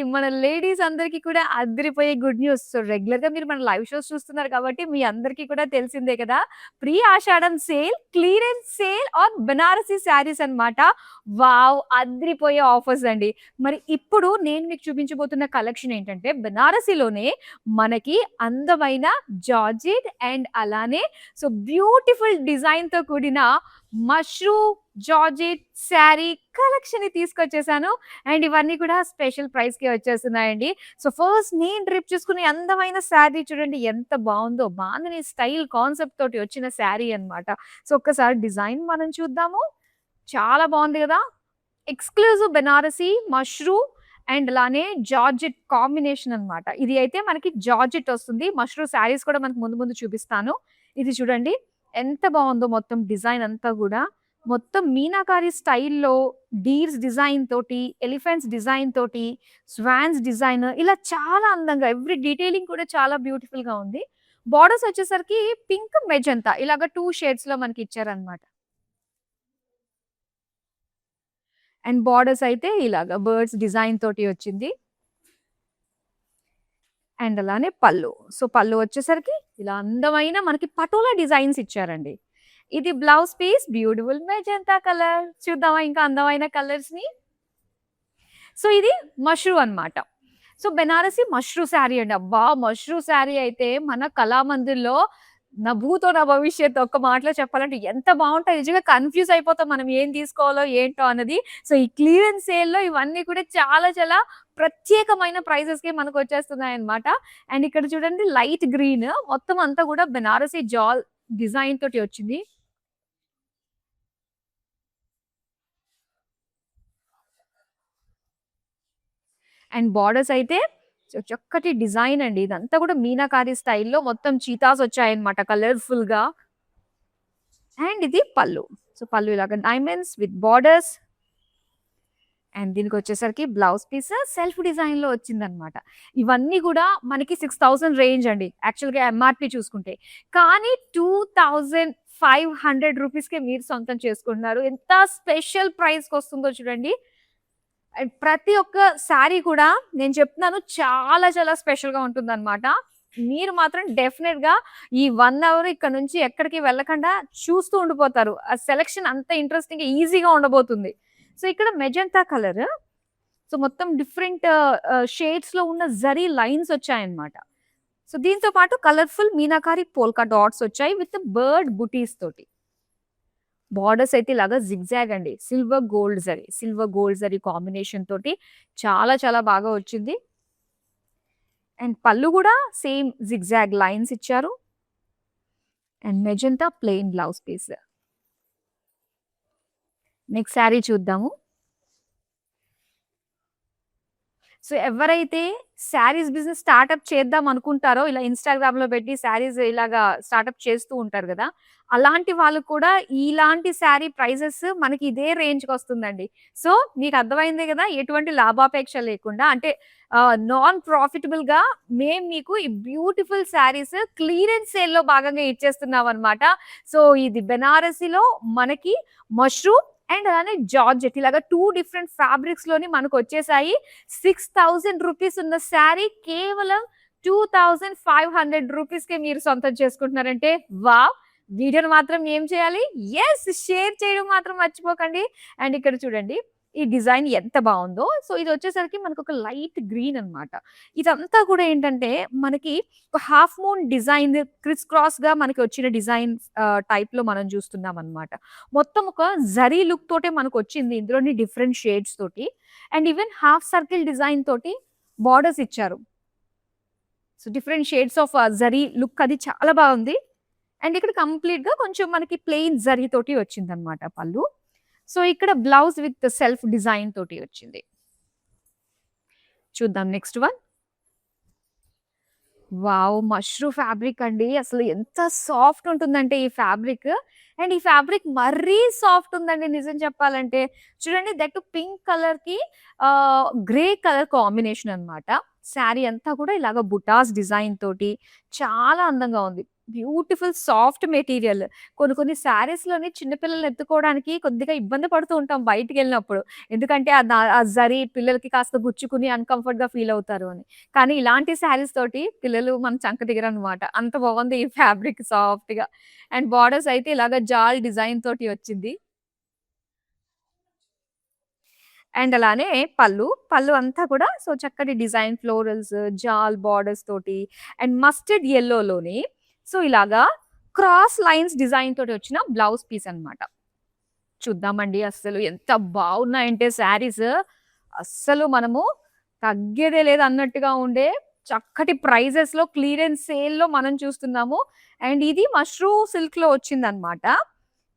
మన లేడీస్ అందరికీ కూడా అదిరిపోయే గుడ్ న్యూస్. సో, రెగ్యులర్‌గా మీరు మన లైవ్ షోస్ చూస్తున్నారు కాబట్టి మీ అందరికీ కూడా తెలిసిందే కదా! Pre Ashadham sale, clearance sale on Banarasi saris అన్నమాట. వావ్! అదిరిపోయే ఆఫర్స్ అండి. మరి ఇప్పుడు నేను మీకు చూపించబోతున్న కలెక్షన్ ఏంటంటే బనారసిలోనే మనకి అందమైన జార్జెట్ అండ్ అలానే సో, బ్యూటిఫుల్ డిజైన్‌తో కూడిన మష్రూ జార్జెట్ శారీ కలెక్షన్‌ని తీసుకొచ్చేసాను. అండ్ ఇవన్నీ కూడా స్పెషల్ ప్రైస్‌కే వచ్చేస్తున్నాయండి. సో, ఫస్ట్ నేను డ్రిప్ చేసుకునే అందమైన శారీ చూడండి ఎంత బావుందో. బాందిని స్టైల్ కాన్సెప్ట్ తోటి వచ్చిన శారీ అన్నమాట. సో, ఒక్కసారి డిజైన్ మనం చూద్దాము. చాలా బావుంది గదా! ఎక్స్‌క్లూజివ్ బెనారసి, మష్రూ అండ్ అలానే జార్జెట్ కాంబినేషన్ అన్నమాట. ఇది అయితే మనకి జార్జెట్ వస్తుంది. మష్రూ శారీస్ కూడా మనకు ముందు ముందు చూపిస్తాను. ఇది చూడండి ఎంత బావుందో మొత్తం డిజైన్ అంతా గూడా. మొత్తం మీనాకారి స్టైల్‌లో డీర్స్ డిజైన్ తోటి, ఎలిఫెంట్స్ డిజైన్ తోటి, స్వాన్స్ డిజైన్ ఇలా చాలా అందంగా ఎవ్రి డీటెయిలింగ్ కూడా చాలా బ్యూటిఫుల్‌గా ఉంది. బోర్డర్స్ వచ్చేసరికి పింక్, మెజంతా ఇలాగ 2 షేడ్స్‌లో మనకి ఇచ్చారన్నమాట. అండ్ బోర్డర్స్ అయితే ఇలాగ బర్డ్స్ డిజైన్ తోటి వచ్చింది. అండ్ అలానే పళ్ళు. సో, పళ్ళు వచ్చేసరికి ఇలా అందమైన మనకి పటోలా డిజైన్స్ ఇచ్చారండి. ఇది blouse piece beautiful magenta colour. చూద్దామా ఇంకా అందమైన కలర్స్‌ని? సో, ఇది మష్రూ అన్నమాట. సో, బెనారసి మష్రూ శారీ అండి. అబ్బా! మష్రూ శారీ అయితే మన కళామందిర్‌లో నా భూతో నా భవిష్యత్తు ఒక్క మాటలో చెప్పాలంటే ఎంత బావుంటాయి. నిజంగా కన్‌ఫ్యూజ్ అయిపోతాం మనం ఏం తీసుకోవాలో ఏంటో అన్నది. సో, ఈ క్లియరెన్స్ సేల్‌లో ఇవన్నీ కూడా చాలా చాలా ప్రత్యేకమైన ప్రైజెస్‌కే మనకొచ్చేస్తున్నాయన్నమాట. అండ్ ఇక్కడ చూడండి లైట్ గ్రీన్ మొత్తం అంతా కూడా బెనారసి జాల్ డిజైన్ తోటి వచ్చింది. అండ్ బోర్డర్స్ అయితే చక్కటి డిజైన్ అండి. ఇదంతా కూడా మీనాకారి స్టైల్‌లో మొత్తం చీతాస్ వచ్చాయన్నమాట కలర్‌ఫుల్‌గా. అండ్ ఇది పళ్ళు. సో, పళ్ళు ఇలాగ డైమండ్స్ విత్ బోర్డర్స్. అండ్ దీనికొచ్చేసరికి బ్లౌజ్ పీస్ సెల్ఫ్ డిజైన్‌లో వచ్చిందన్నమాట. ఇవన్నీ కూడా మనకి 6000 రేంజ్ అండి. యాక్చువల్‌గా ఎంఆర్‌పీ చూసుకుంటే. కానీ 2500 రూపీస్‌కే మీరు సొంతం చేసుకుంటున్నారు. ఎంత స్పెషల్ ప్రైస్‌కొస్తుందో చూడండి. అండ్ ప్రతి ఒక్క శారీ కూడా నేను చెప్తున్నాను చాలా చాలా స్పెషల్‌గా ఉంటుందన్నమాట. మీరు మాత్రం డెఫినిట్‌గా ఈ 1 అవర్ ఇక్కడ నుంచి ఎక్కడికి వెళ్ళకుండా చూస్తూ ఉండిపోతారు. ఆ సెలక్షన్ అంత ఇంట్రెస్టింగ్‌గా ఈజీగా ఉండబోతుంది. సో, ఇక్కడ మెజంతా కలర్. సో, మొత్తం డిఫరెంట్ షేడ్స్‌లో ఉన్న జరీ లైన్స్ వచ్చాయన్నమాట. సో, దీంతో పాటు కలర్‌ఫుల్ మీనాకారి పోల్కా డాట్స్ వచ్చాయి విత్ బర్డ్ బుటీస్ తోటి. బోర్డర్స్ అయితే ఇలాగా జిగ్‌జాగ్ అండి. సిల్వర్ గోల్డ్ జరీ కాంబినేషన్ తోటి చాలా చాలా బాగా వచ్చింది. అండ్ పళ్ళు గూడా సేమ్ జిగ్‌జాగ్ లైన్స్ ఇచ్చారు. And magenta plain blouse piece. Next sari చూద్దాము. సో, ఎవరైతే శారీస్ బిజినెస్ స్టార్టప్ చేద్దాం అనుకుంటారో, ఇలా ఇన్‌స్టాగ్రామ్‌లో పెట్టి శారీస్ ఇలాగా స్టార్టప్ చేస్తూ ఉంటారు గదా! అలాంటి వాళ్ళు కూడా ఇలాంటి శారీ ప్రైజెస్ మనకి ఇదే రేంజ్‌కొస్తుందండి. సో, మీకు అర్థమైందే గదా! ఎటువంటి లాభాపేక్ష లేకుండా అంటే నాన్ ప్రాఫిటబుల్‌గా మేము మీకు ఈ బ్యూటిఫుల్ శారీస్ క్లియరెన్స్ సేల్‌లో భాగంగా ఇచ్చేస్తున్నామనమాట. సో, ఇది బెనారసిలో మనకి మష్రూమ్ అండ్ అలానే జార్జెట్ ఇలాగ 2 డిఫరెంట్ ఫ్యాబ్రిక్స్‌లోని మనకొచ్చేసాయి. 6000 రూపీస్ ఉన్న శారీ కేవలం 2500 రూపీస్‌కే మీరు సొంతం చేసుకుంటున్నారంటే వావ్! వీడియోని మాత్రం ఏం చేయాలి? యెస్! షేర్ చేయడం మాత్రం మర్చిపోకండి. అండ్ ఇక్కడ చూడండి. ఈ డిజైన్ ఎంత బావుందో. సో, ఇదొచ్చేసరికి మనకొక లైట్ గ్రీన్ అన్నమాట. ఇదంతా కూడా ఏంటంటే మనకి ఒక హాఫ్ మూన్ డిజైన్ క్రిస్ క్రాస్‌గా మనకి వచ్చిన డిజైన్ టైప్‌లో మనం చూస్తున్నామన్నమాట. మొత్తం ఒక జరీ లుక్ తోటే మనకొచ్చింది. ఇందులోని డిఫరెంట్ షేడ్స్ తోటి. And even half circle design తోటి బోర్డర్స్ ఇచ్చారు. So, different shades of zari look అది చాలా బాగుంది. అండ్ ఇక్కడ కంప్లీట్‌గా కొంచెం మనకి ప్లెయిన్ జరీ తోటి వచ్చిందన్నమాట పళ్ళు. సో, ఇక్కడ బ్లౌజ్ విత్ సెల్ఫ్ డిజైన్ తోటి వచ్చింది. చూద్దాం next one. Wow! Mashru fabric అండి. అసలు ఎంత సాఫ్ట్ ఉంటుందంటే ఈ ఫ్యాబ్రిక్. అండ్ ఈ ఫ్యాబ్రిక్ మరీ సాఫ్ట్ ఉందండి నిజం చెప్పాలంటే. చూడండి దట్ పింక్ కలర్‌కి గ్రే కలర్ కాంబినేషన్ అన్నమాట. శారీ అంతా కూడా ఇలాగ బుటాస్ డిజైన్ తోటి చాలా అందంగా ఉంది. Beautiful soft material. కొన్ని కొన్ని శారీస్‌లోని చిన్న పిల్లల్ని ఎత్తుకోవడానికి కొద్దిగా ఇబ్బంది పడుతూ ఉంటాం బయటికెళ్ళినప్పుడు. ఎందుకంటే ఆ జరీ పిల్లలకి కాస్త గుచ్చుకుని అన్‌కంఫర్ట్‌గా ఫీల్ అవుతారు అని. కానీ ఇలాంటి శారీస్ తోటి పిల్లలు మన చంక దిగరనమాట. అంత బాగుంది ఈ ఫ్యాబ్రిక్ సాఫ్ట్‌గా. అండ్ బోర్డర్స్ అయితే ఇలాగ జాల్ డిజైన్ తోటి వచ్చింది. అండ్ అలానే పళ్ళు అంతా కూడా సో చక్కటి డిజైన్ ఫ్లోరల్స్, జాల్ బోర్డర్స్ తోటి అండ్ మస్టర్డ్ యెల్లోలోని సో ఇలాగా క్రాస్ లైన్స్ డిజైన్ తోటి వచ్చిన బ్లౌజ్ పీస్ అన్నమాట. చూద్దామండి అస్సలు ఎంత బాగున్నాయంటే శారీస్ అస్సలు మనము తగ్గేదే లేదు అన్నట్టుగా ఉండే చక్కటి ప్రైజెస్‌లో క్లియరెన్స్ సేల్‌లో మనం చూస్తున్నాము. అండ్ ఇది మష్రూ సిల్క్‌లో వచ్చిందన్నమాట.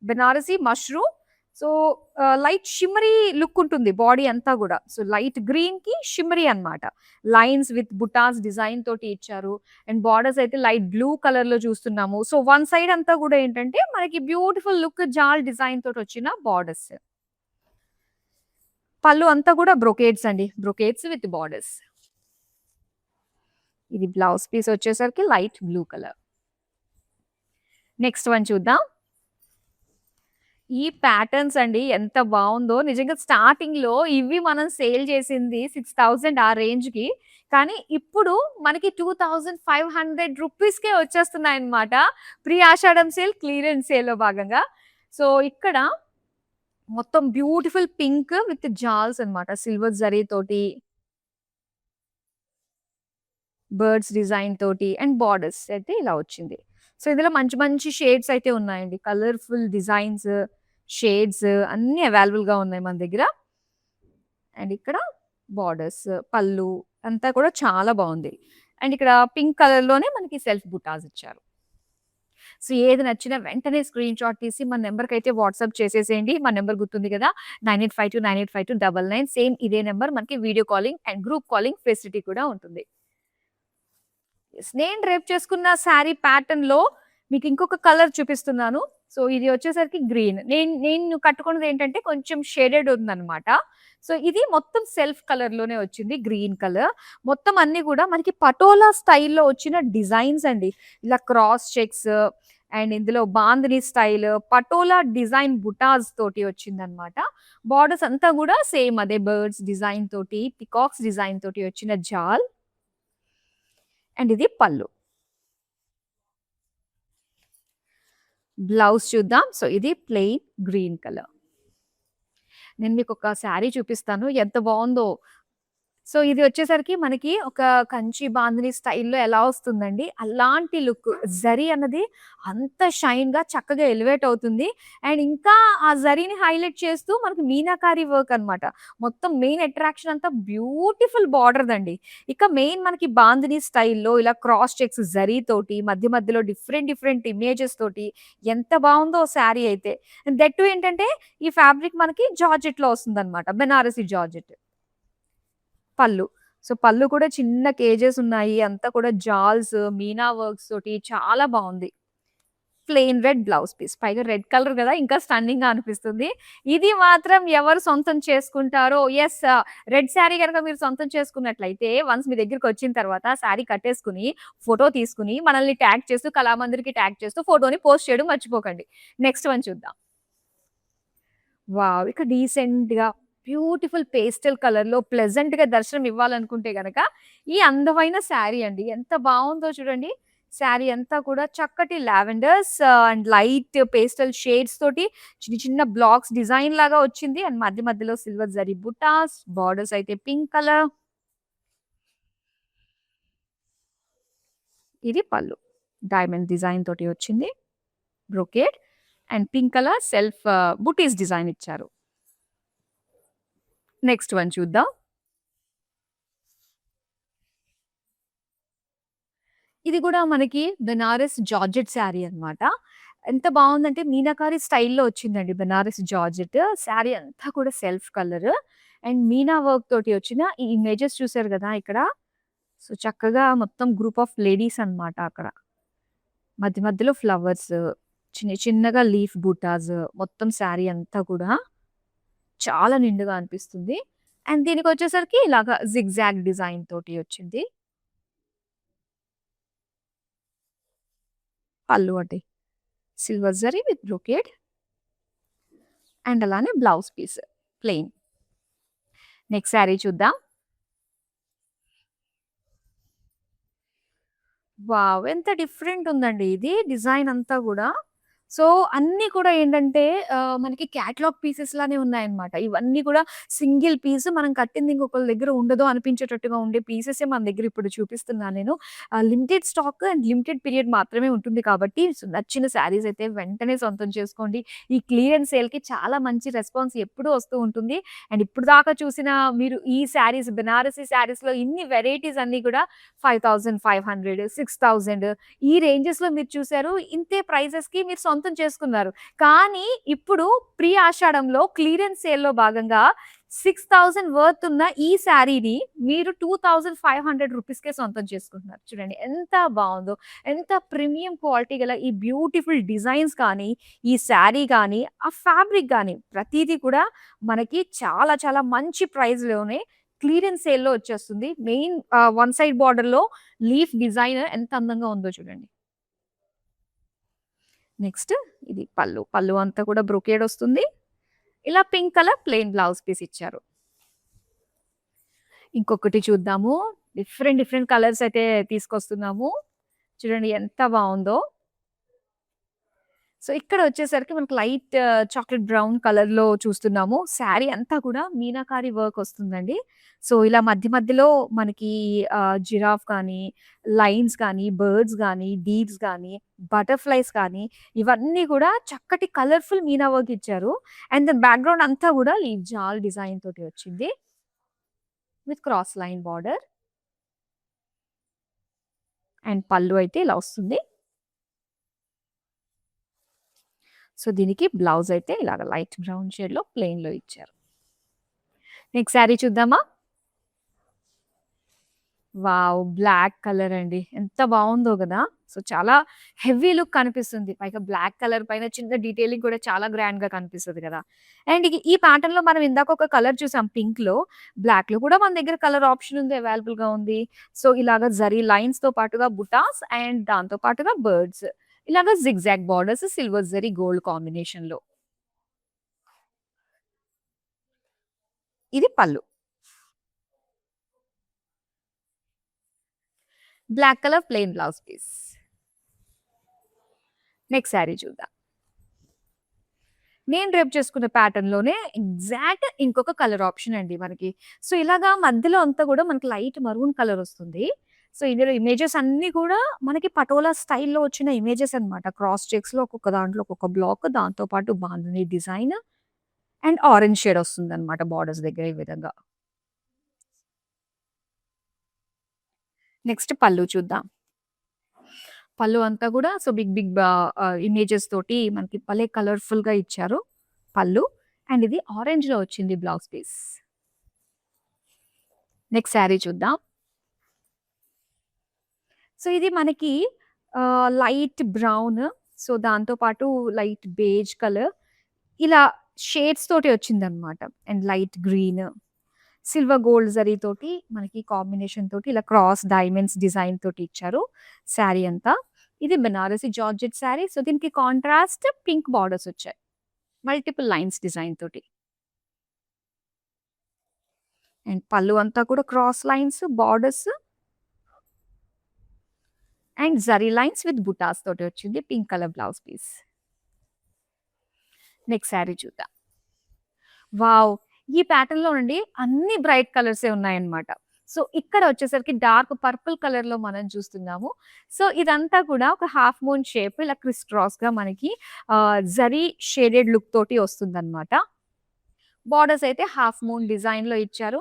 Banarasi mashru. So, light shimmery look ఉంటుంది బాడీ అంతా గూడా. సో, లైట్ గ్రీన్‌కి షిమ్మరీ అన్నమాట. లైన్స్ విత్ బుటాస్ డిజైన్ తోటి ఇచ్చారు. అండ్ బోర్డర్స్ అయితే లైట్ బ్లూ కలర్‌లో చూస్తున్నాము. సో, వన్ సైడ్ అంతా గూడా ఏంటంటే మనకి బ్యూటిఫుల్ లుక్ జాల్ డిజైన్ తోటొచ్చిన బోర్డర్స్. పళ్ళు అంతా గూడా బ్రొకేడ్స్ అండి. బ్రొకేడ్స్ విత్ బోర్డర్స్. ఇది బ్లౌజ్ పీస్ వచ్చేసరికి light blue colour. Next one చూద్దాం. ఈ ప్యాటర్న్స్ అండి ఎంత బావుందో. నిజంగా స్టార్టింగ్‌లో ఇవి మనం సేల్ చేసింది 6000 ఆ రేంజ్‌కి. కానీ ఇప్పుడు మనకి 2500 రూపీస్‌కే వచ్చేస్తున్నాయన్నమాట. ప్రీ ఆషాఢం సేల్, క్లియరెన్స్ సేల్‌లో భాగంగా. సో, ఇక్కడ మొత్తం బ్యూటిఫుల్ పింక్ విత్ జాల్స్ అన్నమాట. సిల్వర్ జరీ తోటి, బర్డ్స్ డిజైన్ తోటి అండ్ బోర్డర్స్ అయితే ఇలా వచ్చింది. సో, ఇందులో మంచి మంచి షేడ్స్ అయితే ఉన్నాయండి. కలర్‌ఫుల్ డిజైన్స్, షేడ్స్ అన్నీ అవైలబుల్‌గా ఉన్నాయి మన దగ్గర. అండ్ ఇక్కడ బోర్డర్స్, పళ్ళు అంతా కూడా చాలా బావుంది. అండ్ ఇక్కడ పింక్ కలర్‌లోనే మనకి సెల్ఫ్ బుటాస్ ఇచ్చారు. సో, ఏది నచ్చినా వెంటనే స్క్రీన్‌షాట్ తీసి మన నంబర్‌కైతే వాట్సాప్ చేసేసేయండి. మన నంబర్ గుర్తుంది కదా! 9852985299 సేమ్ ఇదే నంబర్. మనకి video calling and group calling facility కూడా ఉంటుంది. యెస్. నేను డ్రేప్ చేసుకున్న శారీ ప్యాటర్న్‌లో మీకు ఇంకొక కలర్ చూపిస్తున్నాను. సో, ఇది వచ్చేసరికి గ్రీన్. నేను కట్టుకున్నదేంటంటే కొంచెం షేడెడ్ ఉందన్నమాట. సో, ఇది మొత్తం సెల్ఫ్ కలర్‌లోనే వచ్చింది. Green colour. మొత్తం అన్నీ గూడా మనకి పటోలా స్టైల్‌లో వచ్చిన డిజైన్స్ అండి. ఇలా క్రాస్ చెక్స్ అండ్ ఇందులో బాందిని స్టైల్, పటోలా డిజైన్ బుటాస్ తోటి వచ్చిందన్నమాట. బోర్డర్స్ అంతా గూడా సేమ్ అదే బర్డ్స్ డిజైన్ తోటి, పికాక్స్ డిజైన్ తోటి వచ్చిన జాల్. అండ్ ఇది పళ్ళు. బ్లౌజ్ చూద్దాం. సో, ఇది ప్లెయిన్ గ్రీన్ కలర్. నేను మీకొక శారీ చూపిస్తాను. ఎంత బావుందో. సో, ఇది వచ్చేసరికి మనకి ఒక కంచి బాందిని స్టైల్‌లో ఎలా వస్తుందండి, అలాంటి లుక్. జరీ అన్నది అంత షైన్‌గా చక్కగా ఎలివేట్ అవుతుంది. అండ్ ఇంకా ఆ జరీని హైలైట్ చేస్తూ మనకి మీనాకారి వర్క్ అన్నమాట. మొత్తం మెయిన్ అట్రాక్షన్ అంతా బ్యూటిఫుల్ బార్డర్‌దండి. ఇక మెయిన్ మనకి బాందిని స్టైల్‌లో ఇలా క్రాస్ చెక్స్ జరీతోటి మధ్య మధ్యలో డిఫరెంట్ డిఫరెంట్ ఇమేజెస్ తోటి ఎంత బావుందో శారీ అయితే. దట్ టూ ఏంటంటే ఈ ఫ్యాబ్రిక్ మనకి జార్జెట్‌లో వస్తుందన్నమాట. బెనారసి జార్జెట్. పళ్ళు. సో, పళ్ళు కూడా చిన్న కేజెస్ ఉన్నాయి. అంతా కూడా జాల్స్, మీనా వర్క్స్ తోటి చాలా బావుంది. Plain red blouse piece. పైగా రెడ్ కలర్ గదా! ఇంకా స్టన్నింగ్‌గా అనిపిస్తుంది. ఇది మాత్రం ఎవరు సొంతం చేసుకుంటారో యెస్. రెడ్ శారీ గనక మీరు సొంతం చేసుకున్నట్లయితే వన్స్ మీ దగ్గరికొచ్చిన తర్వాత శారీ కట్టేసుకొని, ఫోటో తీసుకొని, మనల్ని ట్యాగ్ చేస్తూ కళామందిర్‌కి ట్యాగ్ చేస్తూ ఫోటోని పోస్ట్ చేయడం మర్చిపోకండి. నెక్స్ట్ వన్ చూద్దాం. వావ్! ఇక డీసెంట్‌గా బ్యూటిఫుల్ పేస్టల్ కలర్‌లో ప్లెజెంట్‌గా దర్శనం ఇవ్వాలనుకుంటే గనక, ఈ అందమైన శారీ అండి. ఎంత బావుందో చూడండి. శారీ అంతా కూడా చక్కటి lavenders and light pastel shades తోటి చిన్న చిన్న బ్లాక్స్ డిజైన్ లాగా వచ్చింది. అండ్ మధ్య మధ్యలో సిల్వర్ జరీ బుటాస్, బోర్డర్స్ అయితే పింక్ కలర్. ఇది పళ్ళు. డైమండ్ డిజైన్ తోటి వచ్చింది. Brocade and pink colour self buttis design ఇచ్చారు. నెక్స్ట్ వన్ చూద్దాం. ఇది గూడా మనకి బెనారస్ జార్జెట్ శారీ అన్నమాట. ఎంత బావుందంటే మీనాకారి స్టైల్‌లో వచ్చిందండి బెనారస్ జార్జెట్. శారీ అంతా కూడా self colour and Meena work తోటి వచ్చిన ఈ ఇమేజెస్ చూసారు గదా! ఇక్కడ. సో, చక్కగా మొత్తం గ్రూప్ ఆఫ్ లేడీస్ అన్నమాట అక్కడ. మధ్య మధ్యలో ఫ్లవర్స్, చిన్న చిన్నగా లీఫ్ బూటాస్ మొత్తం శారీ అంతా కూడా చాలా నిండుగా అనిపిస్తుంది. అండ్ దీనికొచ్చేసరికి ఇలాగా జిగ్‌జాగ్ డిజైన్ తోటి వచ్చింది. పళ్ళు అండి. Silver zari with brocade and అలానే blouse piece plain. Next sari చూద్దాం. వావ్! ఎంత డిఫరెంట్ ఉందండి ఇది డిజైన్ అంతా గూడా. సో, అన్నీ కూడా ఏంటంటే మనకి క్యాటలాగ్ పీసెస్ లానే ఉన్నాయన్నమాట. ఇవన్నీ కూడా సింగిల్ పీస్ మనం కట్టింది ఇంకొకళ్ళ దగ్గర ఉండదు అనిపించేటట్టుగా ఉండే పీసెసే మన దగ్గర ఇప్పుడు చూపిస్తున్నాను నేను. Limited stock and limited period మాత్రమే ఉంటుంది కాబట్టి నచ్చిన శారీస్ అయితే వెంటనే సొంతం చేసుకోండి. ఈ క్లియరెన్స్ సేల్‌కి చాలా మంచి రెస్పాన్స్ ఎప్పుడూ వస్తూ ఉంటుంది. అండ్ ఇప్పటిదాకా చూసిన మీరు ఈ శారీస్ బెనారసి శారీస్‌లో ఇన్ని వెరైటీస్ అన్నీ కూడా 5,500, 6,000 ఈ రేంజెస్‌లో మీరు చూసారు. ఇంతే ప్రైజెస్‌కి మీరు సొంతం చేసుకున్నారు. కానీ ఇప్పుడు ప్రీ ఆషాఢంలో క్లియరెన్స్ సేల్‌లో భాగంగా 6,000 వర్త్ ఉన్న ఈ శారీని మీరు 2,500 రూపీస్‌కే సొంతం చేసుకుంటున్నారు. చూడండి ఎంత బావుందో! ఎంత ప్రీమియం క్వాలిటీ గల ఈ బ్యూటిఫుల్ డిజైన్స్ కానీ, ఈ శారీ గానీ, ఆ ఫ్యాబ్రిక్ గానీ ప్రతీది కూడా మనకి చాలా చాలా మంచి ప్రైస్‌లోనే క్లియరెన్స్ సేల్‌లో వచ్చేస్తుంది. మెయిన్ వన్ సైడ్ బోర్డర్‌లో లీఫ్ డిజైన్ ఎంత అందంగా ఉందో చూడండి. నెక్స్ట్ ఇది పళ్ళు. పళ్ళు అంతా కూడా బ్రొకేడ్ వస్తుంది. ఇలా pink colour plain blouse piece ఇచ్చారు. ఇంకొకటి చూద్దాము. డిఫరెంట్ డిఫరెంట్ కలర్స్ అయితే తీసుకొస్తున్నాము. చూడండి ఎంత బావుందో. సో, ఇక్కడ వచ్చేసరికి మనకు లైట్ చాక్లేట్ బ్రౌన్ కలర్‌లో చూస్తున్నాము. శారీ అంతా కూడా మీనాకారి వర్క్ వస్తుందండి. సో, ఇలా మధ్య మధ్యలో మనకి జిరాఫ్ కానీ, లైన్స్ కానీ, బర్డ్స్ గానీ, డీర్స్ గానీ, బటర్‌ఫ్లైస్ కానీ ఇవన్నీ కూడా చక్కటి కలర్‌ఫుల్ మీనా వర్క్ ఇచ్చారు. అండ్ దెన్ బ్యాక్‌గ్రౌండ్ అంతా కూడా ఈ జాల్ డిజైన్ తోటి వచ్చింది. With cross line border. And పళ్ళు అయితే ఇలా వస్తుంది. సో, దీనికి బ్లౌజ్ అయితే ఇలాగ లైట్ బ్రౌన్ షేడ్‌లో ప్లెయిన్‌లో ఇచ్చారు. నెక్స్ట్ శారీ చూద్దామా? వావ్! బ్లాక్ కలర్ అండి. ఎంత బావుందో గదా! సో, చాలా హెవీ లుక్ కనిపిస్తుంది. పైగా బ్లాక్ కలర్ పైన చిన్న డీటెయిలింగ్ కూడా చాలా గ్రాండ్‌గా కనిపిస్తది గదా! అండ్ ఈ ప్యాటర్న్‌లో మనం ఇందాక ఒక కలర్ చూసాం పింక్‌లో. బ్లాక్‌లో కూడా మన దగ్గర కలర్ ఆప్షన్ ఉంది. అవైలబుల్‌గా ఉంది. సో, ఇలాగ జరీ లైన్స్‌తో పాటుగా బుటాస్ అండ్ దాంతో పాటుగా బర్డ్స్. ఇలాగ zigzag borders silver zari gold కాంబినేషన్‌లో. ఇది పళ్ళు. Black colour plain blouse piece. Next sari చూద్దాం. నేను రేపు చేసుకున్న ప్యాటర్న్‌లోనే ఎగ్జాక్ట్ ఇంకొక కలర్ ఆప్షన్ అండి మనకి. సో, ఇలాగా మధ్యలో అంతా గూడా మనకి లైట్ మరూన్ కలర్ ఒస్తుంది. సో, ఇందులో ఇమేజెస్ అన్నీ కూడా మనకి పటోలా స్టైల్‌లో వచ్చిన ఇమేజెస్ అన్నమాట. క్రాస్ చెక్స్‌లో ఒక్కొక్క దాంట్లో ఒక్కొక్క బ్లాక్ దాంతో పాటు bandhani design and orange shade ఒస్తుందన్నమాట బోర్డర్స్ దగ్గర ఈ విధంగా. నెక్స్ట్ పళ్ళు చూద్దాం. పళ్ళు అంతా గూడా సో, బిగ్ బిగ్ ఇమేజెస్ తోటి మనకి భలే కలర్‌ఫుల్‌గా ఇచ్చారు పళ్ళు. అండ్ ఇది ఆరెంజ్‌లో వచ్చింది బ్లౌజ్ పీస్. నెక్స్ట్ శారీ చూద్దాం. సో, ఇది మనకి లైట్ బ్రౌన్ సో, దాంతో పాటు లైట్ బేజ్ కలర్ ఇలా షేడ్స్ తోటి వచ్చిందనమాట. And light green, silver gold జరీతోటి మనకి కాంబినేషన్ తోటి ఇలా క్రాస్ డైమండ్స్ డిజైన్ తోటి ఇచ్చారు శారీ అంతా. ఇది బెనారసి జార్జెట్ శారీ. సో, దీనికి కాంట్రాస్ట్ పింక్ బార్డర్స్ వచ్చాయి. మల్టిపుల్ లైన్స్ డిజైన్ తోటి. అండ్ పళ్ళు అంతా కూడా cross lines, borders and zari lines with butas తోటి వచ్చింది. Pink colour blouse piece. Next sari చూద్దాం. వావ్! ఈ ప్యాటర్న్‌లో నుండి అన్ని బ్రైట్ కలర్సే ఉన్నాయన్నమాట. సో, ఇక్కడ వచ్చేసరికి డార్క్ పర్పుల్ కలర్‌లో మనం చూస్తున్నాము. సో, ఇదంతా కూడా ఒక హాఫ్ మూన్ షేప్ ఇలా క్రిస్ క్రాస్‌గా మనకి జరీ షేడెడ్ లుక్ తోటి వస్తుందన్నమాట. బోర్డర్స్ అయితే హాఫ్ మూన్ డిజైన్‌లో ఇచ్చారు.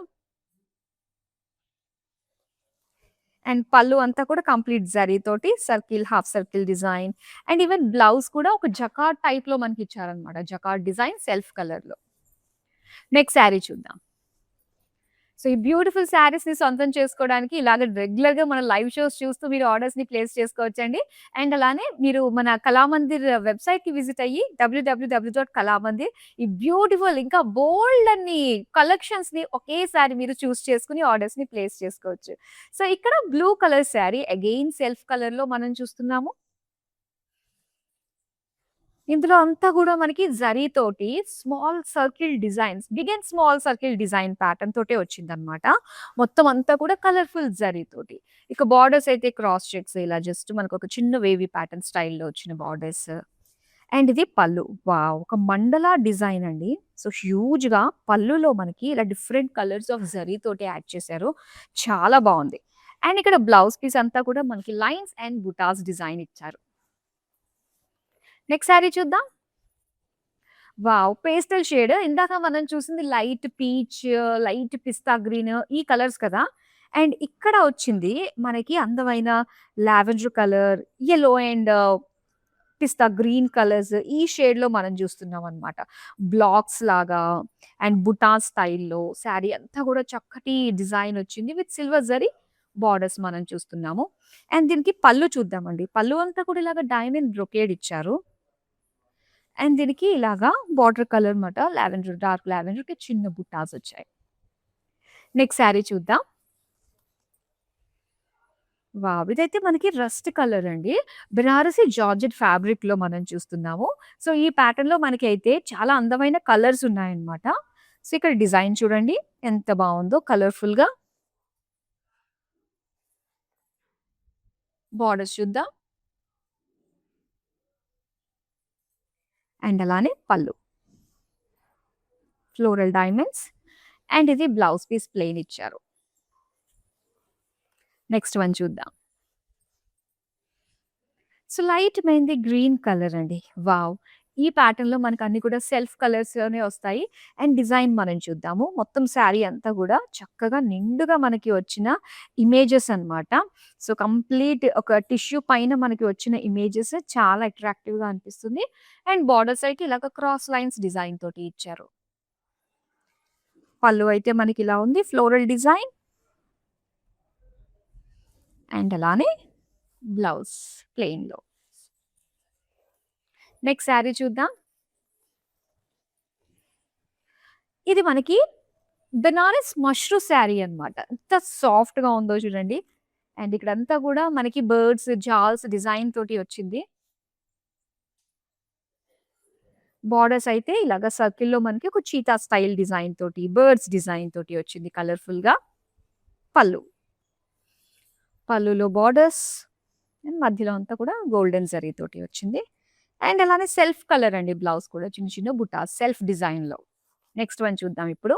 అండ్ పళ్ళు అంతా కూడా కంప్లీట్ జరీతోటి circle, half circle design and even blouse కూడా ఒక జకార్డ్ టైప్‌లో మనకిచ్చారన్నమాట. జకార్డ్ డిజైన్ సెల్ఫ్ కలర్‌లో. నెక్స్ట్ శారీ చూద్దాం. సో, ఈ బ్యూటిఫుల్ శారీస్‌ని సొంతం చేసుకోవడానికి ఇలాగ రెగ్యులర్‌గా మన లైవ్ షోస్ చూస్తూ మీరు ఆర్డర్స్‌ని ప్లేస్ చేసుకోవచ్చండి. అండ్ అలానే మీరు మన కళామందిర్ వెబ్‌సైట్‌కి విజిట్ అయ్యి www.kalamandir ఈ బ్యూటిఫుల్ ఇంకా బోలెడన్ని కలెక్షన్స్‌ని ఒకేసారి మీరు చూస్ చేసుకొని ఆర్డర్స్‌ని ప్లేస్ చేసుకోవచ్చు. సో, ఇక్కడ blue colour sari again self కలర్‌లో మనం చూస్తున్నాము. ఇందులో అంతా గూడా మనకి జరీతోటి small circle designs, big and small circle design pattern తోటే వచ్చిందనమాట. మొత్తం అంతా కూడా కలర్‌ఫుల్ జరీతోటి. ఇక బార్డర్స్ అయితే క్రాస్ చెక్స్ ఇలా జస్ట్ మనకొక చిన్న వేవీ ప్యాటర్న్ స్టైల్‌లో వచ్చిన బార్డర్స్. అండ్ ఇది పళ్ళు. వావ్! ఒక మండలా డిజైన్ అండి. సో, హ్యూజ్‌గా పళ్ళులో మనకి ఇలా డిఫరెంట్ కలర్స్ ఆఫ్ జరీతోటి యాడ్ చేశారు. చాలా బావుంది. అండ్ ఇక్కడ బ్లౌజ్ పీస్ అంతా కూడా మనకి లైన్స్ అండ్ బుటాస్ డిజైన్ ఇచ్చారు. నెక్స్ట్ సారీ చూద్దాం. వావ్! పేస్టల్ షేడ్ ఇందాక మనం చూసింది లైట్ పీచ్, లైట్ పిస్తా గ్రీన్ ఈ కలర్స్ కదా! అండ్ ఇక్కడ వచ్చింది మనకి అందమైన lavender colour, yellow and pista green colours ఈ షేడ్‌లో మనం చూస్తున్నామనమాట. బ్లాక్స్ లాగా అండ్ బుటా స్టైల్‌లో శారీ అంతా కూడా చక్కటి డిజైన్ వచ్చింది. విత్ సిల్వర్ జరీ బార్డర్స్ మనం చూస్తున్నాము. అండ్ దీనికి పళ్ళు చూద్దామండి. పళ్ళు అంతా కూడా ఇలాగ డైమండ్ బ్రొకేడ్ ఇచ్చారు. అండ్ దీనికి ఇలాగా బార్డర్ కలర్ మాట లావెండర్ డార్క్ లావెండర్‌కి చిన్న బుట్టాస్ వచ్చాయి. నెక్స్ట్ శారీ చూద్దాం. వావ్! ఇదైతే మనకి రస్ట్ కలర్ అండి. బెనారసి జార్జెట్ ఫ్యాబ్రిక్‌లో మనం చూస్తున్నాము. సో, ఈ ప్యాటర్న్‌లో మనకైతే చాలా అందమైన కలర్స్ ఉన్నాయన్నమాట. సో, ఇక్కడ డిజైన్ చూడండి ఎంత బావుందో కలర్‌ఫుల్‌గా. బార్డర్స్ చూద్దాం. అండ్ అలానే పళ్ళు. ఫ్లోరల్ డైమండ్స్ అండ్ ఇది బ్లౌజ్ పీస్ ప్లెయిన్ ఇచ్చారు. నెక్స్ట్ వన్ చూద్దాం. So, light mehndi green colour అండి. వావ్! ఈ ప్యాటర్న్‌లో మనకన్నీ కూడా సెల్ఫ్ కలర్స్‌లోనే వస్తాయి. అండ్ డిజైన్ మనం చూద్దాము. మొత్తం శారీ అంతా గూడా చక్కగా నిండుగా మనకి వచ్చిన ఇమేజెస్ అన్నమాట. సో, కంప్లీట్ ఒక టిష్యూ పైన మనకి వచ్చిన ఇమేజెస్ చాలా అట్రాక్టివ్‌గా అనిపిస్తుంది. అండ్ బోర్డర్స్ అయితే ఇలాగ క్రాస్ లైన్స్ డిజైన్ తోటి ఇచ్చారు. పళ్ళు అయితే మనకిలా ఉంది. ఫ్లోరల్ డిజైన్ అండ్ అలానే బ్లౌజ్ ప్లెయిన్‌లో. నెక్స్ట్ శారీ చూద్దాం. ఇది మనకి బెనారస్ మష్రూ శారీ అన్నమాట. ఎంత సాఫ్ట్‌గా ఉందో చూడండి. అండ్ ఇక్కడంతా గూడా మనకి బర్డ్స్, జాల్స్ డిజైన్ తోటి వచ్చింది. బోర్డర్స్ అయితే ఇలాగ సర్కిల్‌లో మనకి ఒక చీతా స్టైల్ డిజైన్ తోటి, బర్డ్స్ డిజైన్ తోటి వచ్చింది కలర్‌ఫుల్‌గా. పళ్ళు. పళ్ళులో బోర్డర్స్ అండ్ మధ్యలో అంతా కూడా గోల్డెన్ జరీ తోటి వచ్చింది. అండ్ అలానే సెల్ఫ్ కలర్ అండి బ్లౌజ్ కూడా చిన్న చిన్న బుటాస్ సెల్ఫ్ డిజైన్‌లో. నెక్స్ట్ వన్ చూద్దాం ఇప్పుడు.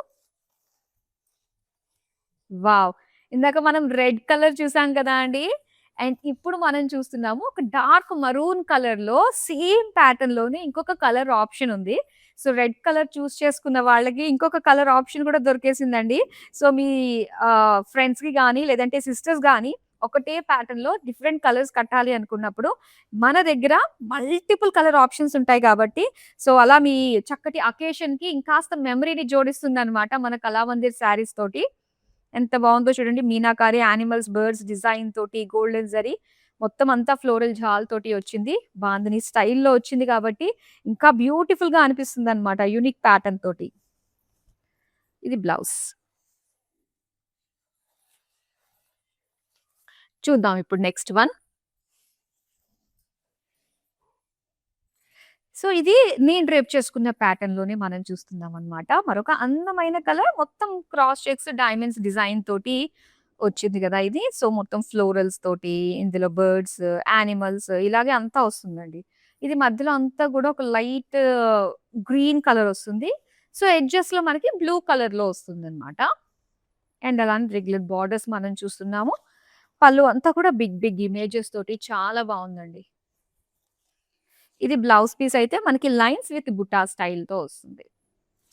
వావ్! ఇందాక మనం రెడ్ కలర్ చూసాం కదా అండి. అండ్ ఇప్పుడు మనం చూస్తున్నాము ఒక డార్క్ మరూన్ కలర్‌లో సేమ్ ప్యాటర్న్‌లోనే ఇంకొక కలర్ ఆప్షన్ ఉంది. సో, రెడ్ కలర్ చూస్ చేసుకున్న వాళ్ళకి ఇంకొక కలర్ ఆప్షన్ కూడా దొరికేసిందండి. సో, మీ ఫ్రెండ్స్‌కి గాని లేదంటే సిస్టర్స్ గాని ఒకటే ప్యాటర్న్‌లో డిఫరెంట్ కలర్స్ కట్టాలి అనుకున్నప్పుడు మన దగ్గర మల్టిపుల్ కలర్ ఆప్షన్స్ ఉంటాయి కాబట్టి సో, అలా మీ చక్కటి అకేషన్‌కి ఇంకాస్త మెమరీని జోడిస్తుందన్నమాట మన కళామందిర్ శారీస్ తోటి. ఎంత బావుందో చూడండి. మీనాకారి యానిమల్స్, బర్డ్స్ డిజైన్ తోటి గోల్డెన్ జరీ మొత్తం అంతా ఫ్లోరల్ జాల్ తోటి వచ్చింది. బాందిని స్టైల్‌లో వచ్చింది కాబట్టి ఇంకా బ్యూటిఫుల్‌గా అనిపిస్తుందన్నమాట. యూనిక్ ప్యాటర్న్ తోటి. ఇది బ్లౌజ్. చూద్దాం ఇప్పుడు నెక్స్ట్ వన్. సో, ఇది నేను డ్రేప్ చేసుకున్న ప్యాటర్న్‌లోనే మనం చూస్తున్నామనమాట. మరొక అందమైన కలర్ మొత్తం క్రాస్ చెక్స్, డైమండ్స్ డిజైన్ తోటి వచ్చింది గదా! ఇది. సో, మొత్తం ఫ్లోరల్స్ తోటి, ఇందులో బర్డ్స్, యానిమల్స్ ఇలాగే అంతా వస్తుందండి. ఇది మధ్యలో అంతా గూడా ఒక లైట్ గ్రీన్ కలర్ వస్తుంది. సో, ఎడ్జెస్‌లో మనకి బ్లూ కలర్‌లో వస్తుందనమాట. అండ్ అలానే రెగ్యులర్ బార్డర్స్ మనం చూస్తున్నాము. పళ్ళు అంతా కూడా బిగ్ బిగ్ ఇమేజెస్ తోటి చాలా బావుందండి. ఇది బ్లౌజ్ పీస్ అయితే మనకి లైన్స్ విత్ బుటా స్టైల్‌తో వస్తుంది.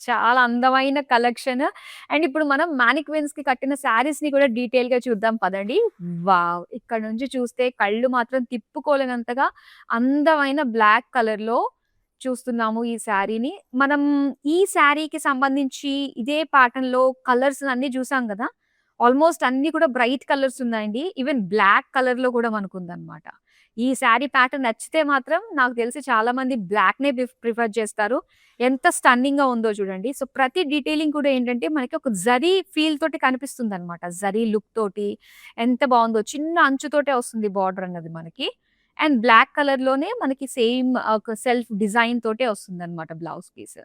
చాలా అందమైన కలెక్షన్. అండ్ ఇప్పుడు మనం మానిక్విన్స్‌కి కట్టిన శారీస్‌ని కూడా డీటెయిల్‌గా చూద్దాం పదండి. వావ్! ఇక్కడ నుంచి చూస్తే కళ్ళు మాత్రం తిప్పుకోలేనంతగా అందమైన బ్లాక్ కలర్‌లో చూస్తున్నాము ఈ శారీని. మనం ఈ శారీకి సంబంధించి ఇదే ప్యాటర్న్‌లో కలర్స్ అన్నీ చూసాం గదా! ఆల్‌మోస్ట్ అన్నీ కూడా బ్రైట్ కలర్స్ ఉన్నాయండి. ఈవెన్ బ్లాక్ కలర్‌లో కూడా మనకుందనమాట. ఈ శారీ ప్యాటర్న్ నచ్చితే మాత్రం నాకు తెలిసి చాలా మంది బ్లాక్‌నే ప్రిఫర్ చేస్తారు. ఎంత స్టన్నింగ్‌గా ఉందో చూడండి. సో, ప్రతి డీటెయిలింగ్ కూడా ఏంటంటే మనకి ఒక జరీ ఫీల్ తోటి కనిపిస్తుందనమాట. జరీ లుక్ తోటి ఎంత బావుందో. చిన్న అంచుతోటే వస్తుంది బార్డర్ అన్నది మనకి. అండ్ బ్లాక్ కలర్‌లోనే మనకి సేమ్ ఒక సెల్ఫ్ డిజైన్ తోటే వస్తుందనమాట బ్లౌజ్ పీస్.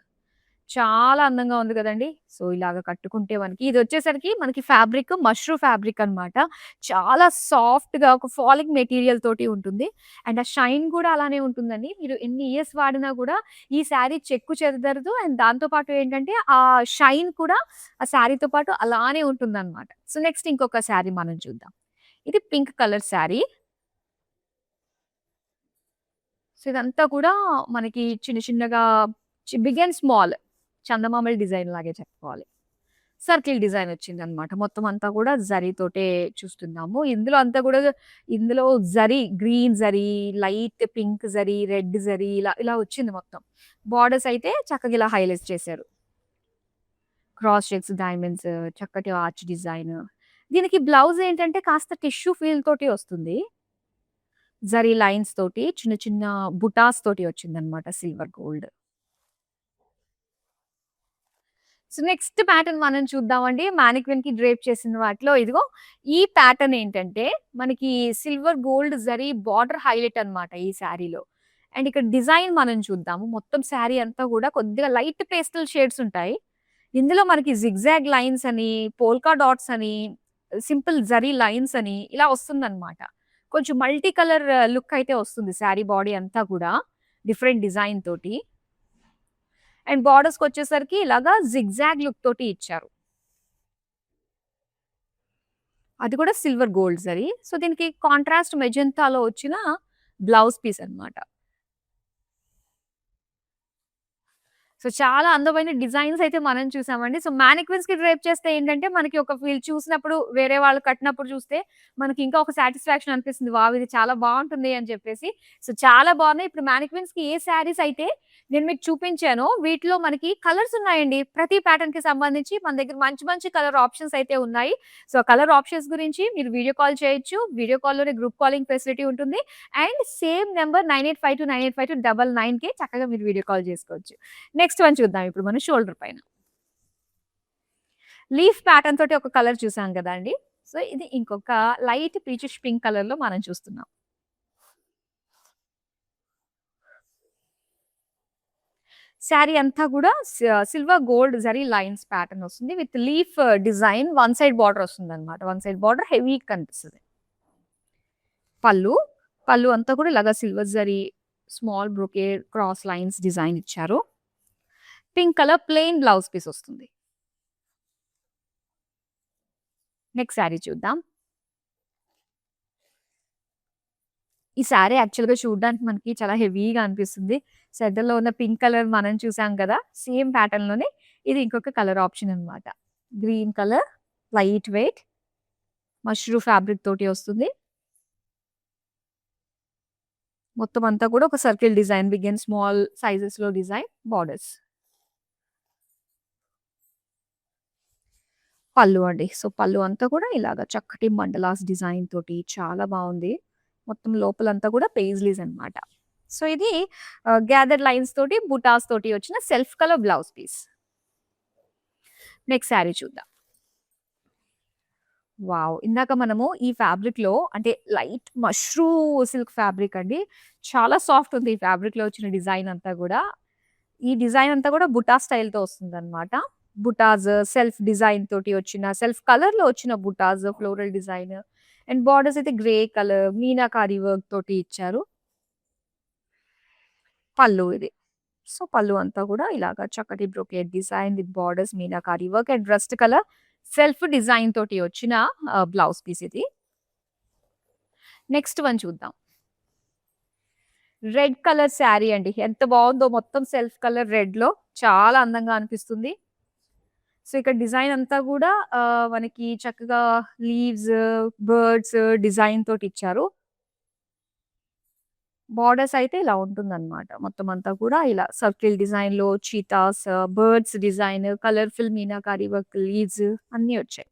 చాలా అందంగా ఉంది గదండీ! సో, ఇలాగ కట్టుకుంటే మనకి ఇదొచ్చేసరికి మనకి ఫ్యాబ్రిక్ మష్రూ ఫ్యాబ్రిక్ అనమాట. చాలా సాఫ్ట్‌గా ఒక ఫాలింగ్ మెటీరియల్ తోటి ఉంటుంది. అండ్ ఆ షైన్ గూడా అలానే ఉంటుందండి. మీరు ఎన్ని ఇయర్స్ వాడినా గూడా ఈ శారీ చెక్కు చెదరదు. అండ్ దాంతో పాటు ఏంటంటే ఆ షైన్ కూడా ఆ శారీతో పాటు అలానే ఉంటుందనమాట. సో, నెక్స్ట్ ఇంకొక శారీ మనం చూద్దాం. ఇది పింక్ కలర్ శారీ. సో, ఇదంతా కూడా మనకి చిన్న చిన్నగా బిగ్ అండ్ స్మాల్ చందమామల డిజైన్ లాగే చెప్పుకోవాలి. సర్కిల్ డిజైన్ వచ్చిందనమాట. మొత్తం అంతా కూడా జరీతోటే చూస్తున్నాము. ఇందులో zari, green zari, light pink zari, red zari ఇలా ఇలా వచ్చింది మొత్తం. బోర్డర్స్ అయితే చక్కగా ఇలా హైలైట్ చేశారు. క్రాస్ చెక్స్, డైమండ్స్, చక్కటి ఆర్చ్ డిజైన్. దీనికి బ్లౌజ్ ఏంటంటే కాస్త టిష్యూ ఫీల్ తోటి వస్తుంది. జరీ లైన్స్ తోటి చిన్న చిన్న బుటాస్ తోటి వచ్చిందనమాట silver gold. So, next pattern మనం చూద్దామండి. మానిక్విన్‌కి డ్రేప్ చేసిన వాటిలో ఇదిగో ఈ ప్యాటర్న్ ఏంటంటే, మనకి silver gold zari border highlight అన్నమాట ఈ శారీలో. అండ్ ఇక్కడ డిజైన్ మనం చూద్దాము. మొత్తం శారీ అంతా కూడా కొద్దిగా లైట్ పేస్టల్ షేడ్స్ ఉంటాయి. ఇందులో మనకి జిగ్‌జాగ్ లైన్స్ అని, పోల్కా డాట్స్ అని, సింపుల్ జరీ లైన్స్ అని ఇలా వస్తుందన్నమాట. కొంచెం మల్టీ కలర్ లుక్ అయితే వస్తుంది శారీ బాడీ అంతా కూడా. డిఫరెంట్ డిజైన్ తోటి. అండ్ బోర్డర్స్‌కొచ్చేసరికి ఇలాగా జిగ్‌జాగ్ లుక్ తోటి ఇచ్చారు. అది కూడా సిల్వర్ గోల్డ్ జరీ. సో, దీనికి కాంట్రాస్ట్ మెజెంటాలో వచ్చిన బ్లౌజ్ పీస్ అన్నమాట. సో, చాలా అందమైన డిజైన్స్ అయితే మనం చూసామండి. సో, మానిక్విన్స్‌కి డ్రేప్ చేస్తే ఏంటంటే, మనకి ఒక ఫీల్ చూసినప్పుడు వేరే వాళ్ళు కట్టినప్పుడు చూస్తే, మనకి ఇంకా ఒక సాటిస్ఫాక్షన్ అనిపిస్తుంది. వావ్! ఇది చాలా బావుంటుంది అని చెప్పేసి. సో, చాలా బావున్నాయి. ఇప్పుడు మానిక్విన్స్‌కి ఏ శారీస్ అయితే నేను మీకు చూపించానో, వీటిలో మనకి కలర్స్ ఉన్నాయండి. ప్రతి ప్యాటర్న్‌కి సంబంధించి మన దగ్గర మంచి మంచి కలర్ ఆప్షన్స్ అయితే ఉన్నాయి. సో, కలర్ ఆప్షన్స్ గురించి మీరు వీడియో కాల్ చేయొచ్చు. వీడియో కాల్‌లోనే గ్రూప్ కాలింగ్ ఫెసిలిటీ ఉంటుంది. అండ్ సేమ్ నంబర్ 9852985299కి చక్కగా మీరు వీడియో కాల్ చేసుకోవచ్చు. నెక్స్ట్ వన్ చూద్దాం ఇప్పుడు మనం షోల్డర్ పైన. లీఫ్ ప్యాటర్న్ తోటి ఒక కలర్ చూసాం గదండీ! సో, ఇది ఇంకొక లైట్ పీచిష్ పింక్ కలర్‌లో మనం చూస్తున్నాం. శారీ అంతా గూడా silver gold zari lines pattern వస్తుంది. With leaf design one side border వస్తుందన్నమాట. వన్ సైడ్ బార్డర్ హెవీగా కనిపిస్తది. పళ్ళు, పళ్ళు అంతా కూడా ఇలాగా silver zari small brocade cross lines design ఇచ్చారు. Pink colour plain blouse piece వస్తుంది. నెక్స్ట్ శారీ చూద్దాం. ఈ శారీ యాక్చువల్‌గా చూడడానికి మనకి చాలా హెవీగా అనిపిస్తుంది. సెంటర్‌లో ఉన్న పింక్ కలర్ మనం చూసాం కదా! సేమ్ ప్యాటర్న్‌లోనే ఇది ఇంకొక కలర్ ఆప్షన్ అన్నమాట. Green colour, light weight, mashru fabric తోటి వస్తుంది. మొత్తం అంతా కూడా ఒక circle design big and small సైజెస్‌లో డిజైన్ బోర్డర్స్. పళ్ళు అండి. సో, పళ్ళు అంతా కూడా ఇలాగ చక్కటి మండలాస్ డిజైన్ తోటి చాలా బావుంది. మొత్తం లోపలంతా కూడా పెయిజ్లీస్ అన్నమాట. సో, ఇది గ్యాదర్డ్ లైన్స్ తోటి, బుటాస్ తోటి వచ్చిన self colour blouse piece. Next sari చూద్దాం. వావ్! ఇందాక మనము ఈ ఫ్యాబ్రిక్‌లో అంటే లైట్ మష్రూ సిల్క్ ఫ్యాబ్రిక్ అండి. చాలా సాఫ్ట్ ఉంది ఈ ఫ్యాబ్రిక్‌లో వచ్చిన డిజైన్ అంతా గూడా. ఈ డిజైన్ అంతా కూడా బుటా స్టైల్‌తో వస్తుందన్నమాట. బుటాస్, సెల్ఫ్ డిజైన్ తోటి వచ్చిన సెల్ఫ్ కలర్‌లో వచ్చిన బుటాస్, ఫ్లోరల్ డిజైన్ అండ్ బోర్డర్స్ అయితే గ్రే కలర్ మీనాకారి వర్క్ తోటి ఇచ్చారు. పళ్ళు ఇది. సో, పళ్ళు అంతా కూడా ఇలాగ చక్కటి brocade design with borders meenakari work and rust colour self design తోటి వచ్చిన బ్లౌజ్ పీస్ ఇది. నెక్స్ట్ వన్ చూద్దాం. రెడ్ కలర్ శారీ అండి. ఎంత బావుందో మొత్తం సెల్ఫ్ కలర్ రెడ్‌లో చాలా అందంగా అనిపిస్తుంది. సో, ఇక్కడ డిజైన్ అంతా గూడా మనకి చక్కగా లీవ్స్, బర్డ్స్ డిజైన్ తోటిచ్చారు. బోర్డర్స్ అయితే ఇలా ఉంటుందన్నమాట. మొత్తం అంతా కూడా ఇలా సర్కిల్ డిజైన్‌లో cheetahs, birds design, colourful meenakari work leaves అన్నీ వచ్చాయి.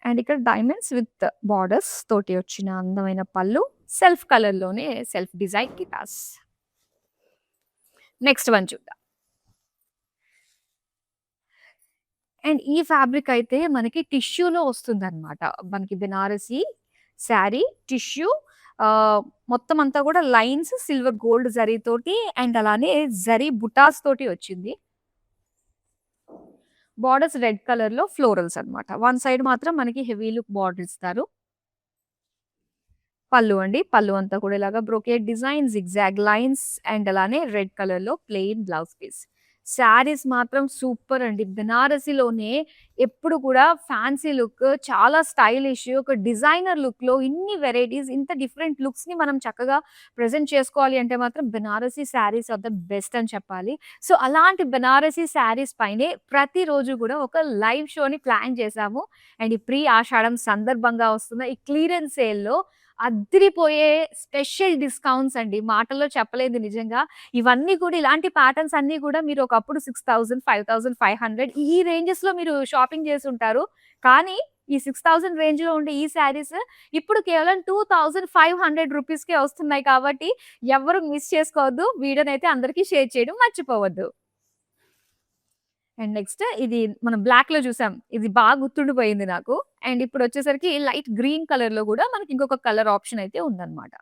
అండ్ ఇక్కడ డైమండ్స్ విత్ బోర్డర్స్ తోటి వచ్చిన అందమైన పళ్ళు. సెల్ఫ్ కలర్‌లోనే self design guitars. Next one చూద్దాం. అండ్ ఈ ఫ్యాబ్రిక్ అయితే మనకి టిష్యూలో వస్తుందన్నమాట. మనకి బెనారసి శారీ టిష్యూ మొత్తం అంతా కూడా లైన్స్ సిల్వర్ గోల్డ్ జరీతోటి అండ్ అలానే జరీ బుటాస్ తోటి వచ్చింది. బోర్డర్స్ రెడ్ కలర్‌లో ఫ్లోరల్స్ అన్నమాట. వన్ సైడ్ మాత్రం మనకి హెవీ లుక్ బోర్డర్ ఇస్తారు. పళ్ళు అండి. పళ్ళు అంతా కూడా ఇలాగా brocade design, zigzag lines and అలానే రెడ్ కలర్‌లో ప్లెయిన్ బ్లౌజ్ పీస్. శారీస్ మాత్రం సూపర్ అండి. బెనారసిలోనే ఎప్పుడు కూడా ఫ్యాన్సీ లుక్, చాలా స్టైలిష్ ఒక డిజైనర్ లుక్‌లో ఇన్ని వెరైటీస్, ఇంత డిఫరెంట్ లుక్స్‌ని మనం చక్కగా ప్రెజెంట్ చేసుకోవాలి అంటే మాత్రం Banarasi saris are the best అని చెప్పాలి. సో, అలాంటి బెనారసి శారీస్ పైనే ప్రతిరోజు కూడా ఒక లైవ్ షోని ప్లాన్ చేశాము. అండ్ ఈ ప్రీ ఆషాఢం సందర్భంగా వస్తున్న ఈ క్లియరెన్స్ సేల్‌లో అద్దిరిపోయే స్పెషల్ డిస్కౌంట్స్ అండి. మాటల్లో చెప్పలేదు నిజంగా. ఇవన్నీ కూడా ఇలాంటి ప్యాటర్న్స్ అన్నీ కూడా మీరు ఒకప్పుడు 6,000, 5,500 ఈ రేంజెస్‌లో మీరు షాపింగ్ చేసుంటారు. కానీ ఈ 6,000 రేంజ్‌లో ఉండే ఈ శారీస్ ఇప్పుడు కేవలం 2,500 రూపీస్‌కే వస్తున్నాయి కాబట్టి ఎవ్వరు మిస్ చేసుకోవద్దు. వీడియోనైతే అందరికి షేర్ చేయడం మర్చిపోవద్దు. అండ్ నెక్స్ట్ ఇది మనం బ్లాక్‌లో చూసాం. ఇది బాగా గుర్తుండిపోయింది నాకు. అండ్ ఇప్పుడొచ్చేసరికి లైట్ గ్రీన్ కలర్‌లో గూడా మనకి ఇంకొక కలర్ ఆప్షన్ అయితే ఉందన్నమాట.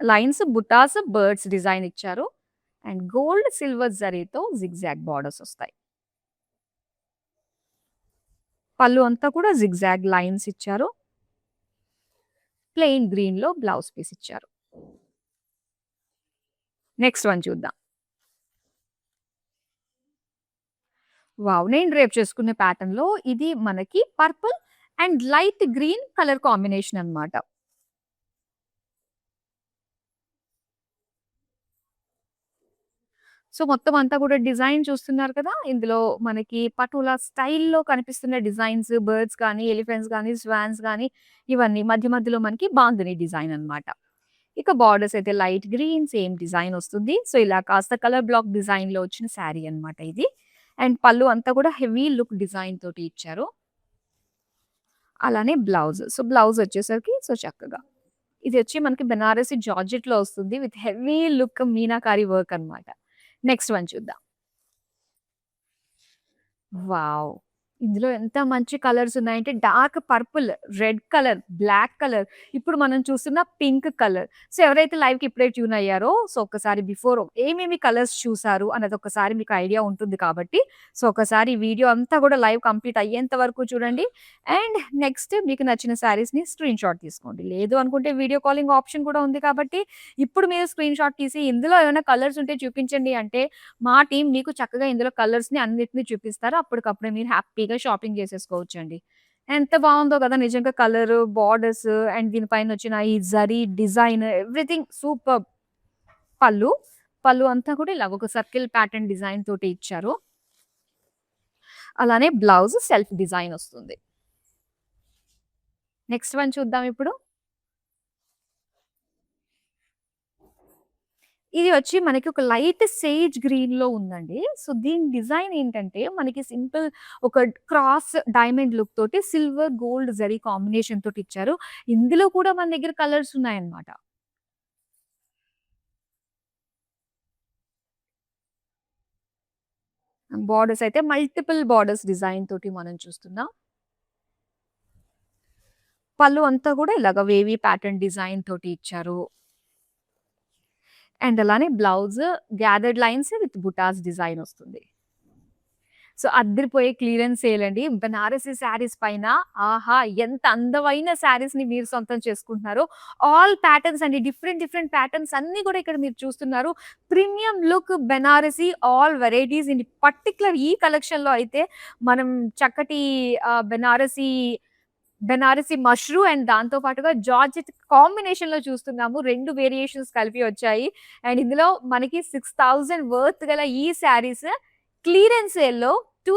లైన్స్, బుటాస్, బర్డ్స్ డిజైన్ ఇచ్చారు. అండ్ గోల్డ్, సిల్వర్ జరీతో జిగ్‌జాగ్ బోర్డర్స్ వస్తాయి. పళ్ళు అంతా కూడా జిగ్‌జాగ్ లైన్స్ ఇచ్చారు. ప్లెయిన్ గ్రీన్‌లో బ్లౌజ్ పీస్ ఇచ్చారు. నెక్స్ట్ వన్ చూద్దాం. వావ్! నేను రేపు చేసుకునే ప్యాటర్న్‌లో ఇది మనకి purple and light green colour combination అన్నమాట. సో, మొత్తం అంతా కూడా డిజైన్ చూస్తున్నారు కదా! ఇందులో మనకి పటోలా స్టైల్‌లో కనిపిస్తున్న డిజైన్స్ బర్డ్స్ కానీ, ఎలిఫెంట్స్ గానీ, స్వాన్స్ గానీ ఇవన్నీ మధ్య మధ్యలో మనకి బాందిని డిజైన్ అన్నమాట. ఇక బోర్డర్స్ అయితే లైట్ గ్రీన్ సేమ్ డిజైన్ వస్తుంది. సో, ఇలా కాస్త కలర్ బ్లాక్ డిజైన్‌లో వచ్చిన శారీ అన్నమాట ఇది. అండ్ పళ్ళు అంతా కూడా హెవీ లుక్ డిజైన్ తోటి ఇచ్చారు. అలానే బ్లౌజ్. సో, బ్లౌజ్ వచ్చేసరికి సో, చక్కగా ఇది వచ్చి మనకి బెనారసి జార్జెట్‌లో వస్తుంది. With heavy look meenakari work అన్నమాట. నెక్స్ట్ వన్ చూద్దాం. వావ్! ఇందులో ఎంత మంచి కలర్స్ ఉన్నాయంటే dark purple, red colour, black colour, ఇప్పుడు మనం చూస్తున్న పింక్ కలర్. సో, ఎవరైతే లైవ్‌కి ఇప్పుడే ట్యూన్ అయ్యారో సో, ఒక్కసారి బిఫోర్ ఏమేమి కలర్స్ చూసారు అన్నది ఒక్కసారి మీకు ఐడియా ఉంటుంది కాబట్టి సో, ఒకసారి వీడియో అంతా కూడా లైవ్ కంప్లీట్ అయ్యేంత వరకు చూడండి. అండ్ నెక్స్ట్ మీకు నచ్చిన శారీస్‌ని స్క్రీన్‌షాట్ తీసుకోండి. లేదు అనుకుంటే వీడియో కాలింగ్ ఆప్షన్ కూడా ఉంది కాబట్టి ఇప్పుడు మీరు స్క్రీన్‌షాట్ తీసి ఇందులో ఏమైనా కలర్స్ ఉంటే చూపించండి అంటే మా టీమ్ మీకు చక్కగా ఇందులో కలర్స్‌ని అన్నిటిని చూపిస్తారు. అప్పటికప్పుడే మీరు హ్యాపీగా షాపింగ్ చేసేసుకోవచ్చండి. ఎంత బావుందో కదా! నిజంగా కలరు, బోర్డర్స్ అండ్ దీని పైనొచ్చిన ఈ జరీ డిజైన్ ఎవ్రీథింగ్ సూపర్బ్. పళ్ళు, పళ్ళు అంతా కూడా ఇలాగ ఒక సర్కిల్ ప్యాటర్న్ డిజైన్ తోటి ఇచ్చారు. అలానే బ్లౌజ్ సెల్ఫ్ డిజైన్ వస్తుంది. నెక్స్ట్ వన్ చూద్దాం ఇప్పుడు. ఇది వచ్చి మనకి ఒక లైట్ సేజ్ గ్రీన్‌లో ఉందండి. సో, దీని డిజైన్ ఏంటంటే మనకి సింపుల్ ఒక క్రాస్ డైమండ్ లుక్ తోటి సిల్వర్, గోల్డ్ జరీ కాంబినేషన్ తోటి ఇచ్చారు. ఇందులో కూడా మన దగ్గర కలర్స్ ఉన్నాయన్నమాట. బోర్డర్స్ అయితే మల్టిపుల్ బోర్డర్స్ డిజైన్ తోటి మనం చూస్తున్నాం. పళ్ళు అంతా కూడా ఇలాగ వేవీ ప్యాటర్న్ డిజైన్ తోటి ఇచ్చారు. అండ్ అలానే blouse gathered lines with butas design వస్తుంది. సో, అద్దిరిపోయే క్లియరెన్స్ సేల్ అండి. బెనారసి శారీస్ పైన ఆహా! ఎంత అందమైన శారీస్‌ని మీరు సొంతం చేసుకుంటున్నారో. ఆల్ ప్యాటర్న్స్ అండి. డిఫరెంట్, డిఫరెంట్ ప్యాటర్న్స్ అన్నీ కూడా ఇక్కడ మీరు చూస్తున్నారు. Premium look Banarasi all varieties in particular ఈ కలెక్షన్‌లో అయితే మనం చక్కటి బెనారసి మష్రూ అండ్ దాంతో పాటుగా జార్జెట్ కాంబినేషన్‌లో చూస్తున్నాము. 2 వేరియేషన్స్ కలిపి వచ్చాయి. అండ్ ఇందులో మనకి 6,000 వర్త్ గల ఈ శారీస్ క్లియరెన్స్ సేల్‌లో రూ.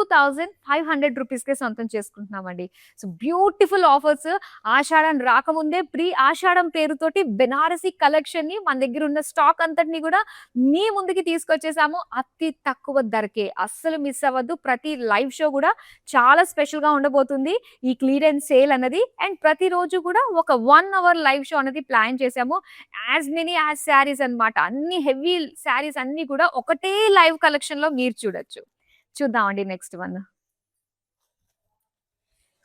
2500కే సొంతం చేసుకుంటున్నామండి. సో, బ్యూటిఫుల్ ఆఫర్స్ ఆషాఢం రాకముందే ప్రీ ఆషాఢం పేరుతోటి బెనారసి కలెక్షన్‌ని మన దగ్గరున్న స్టాక్ అంతటిని గూడా మీ ముందుకి తీసుకొచ్చేసాము. అతి తక్కువ ధరకే. అస్సలు మిస్ అవ్వద్దు. ప్రతి లైవ్ షో గూడా చాలా స్పెషల్‌గా ఉండబోతుంది. ఈ క్లియరెన్స్ సేల్ అన్నది. అండ్ ప్రతిరోజు కూడా ఒక 1 అవర్ లైవ్ షో అనేది ప్లాన్ చేసాము. యాస్ మెనీ యాస్ శారీస్ అన్నమాట. అన్ని హెవీ శారీస్ అన్నీ కూడా ఒకటే లైవ్ కలెక్షన్‌లో మీరు చూడొచ్చు. చూద్దామండి నెక్స్ట్ వన్.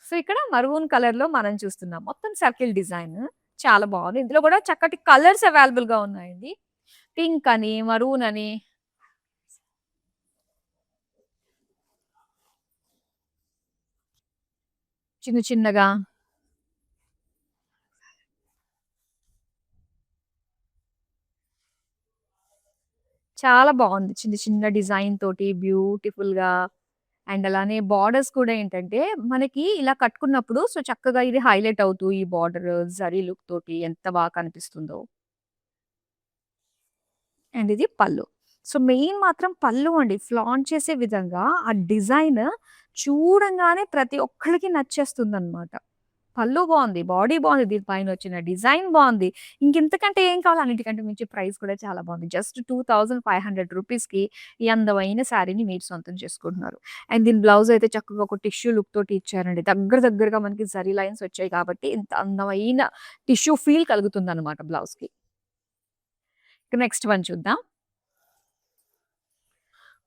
సో, ఇక్కడ మరూన్ కలర్‌లో మనం చూస్తున్నాం. మొత్తం సర్కిల్ డిజైన్. చాలా బావుంది. ఇందులో కూడా చక్కటి కలర్స్ అవైలబుల్‌గా ఉన్నాయండి. పింక్ అని, మరూన్ అని చిన్న చిన్నగా చాలా బావుంది. చిన్న చిన్న డిజైన్ తోటి బ్యూటిఫుల్‌గా అండ్ అలానే బోర్డర్స్ కూడా ఏంటంటే, మనకి ఇలా కట్టుకున్నప్పుడు సో, చక్కగా ఇది హైలైట్ అవుతూ ఈ బోర్డర్ జరీ లుక్ తోటి ఎంత బాగా కనిపిస్తుందో. అండ్ ఇది పళ్ళు. సో, మెయిన్ మాత్రం పళ్ళు అండి. ఫ్లాంట్ చేసే విధంగా ఆ డిజైన్ చూడంగానే ప్రతి ఒక్కళ్ళకి నచ్చేస్తుందనమాట. పళ్ళు బావుంది. బాడీ బావుంది. దీని పైనొచ్చిన డిజైన్ బావుంది. ఇంకింతకంటే ఏం కావాలి? అన్నిటికంటే మించి ప్రైస్ కూడా చాలా బావుంది. జస్ట్ రూ. 2500కి ఈ అందమైన శారీని మీరు సొంతం చేసుకుంటున్నారు. అండ్ దీని బ్లౌజ్ అయితే చక్కగా ఒక టిష్యూ లుక్ తోటి ఇచ్చారండి. దగ్గరగా మనకి జరీ లైన్స్ వచ్చాయి కాబట్టి ఇంత అందమైన టిష్యూ ఫీల్ కలుగుతుందనమాట బ్లౌజ్‌కి. ఇక నెక్స్ట్ వన్ చూద్దాం.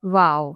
వావ్!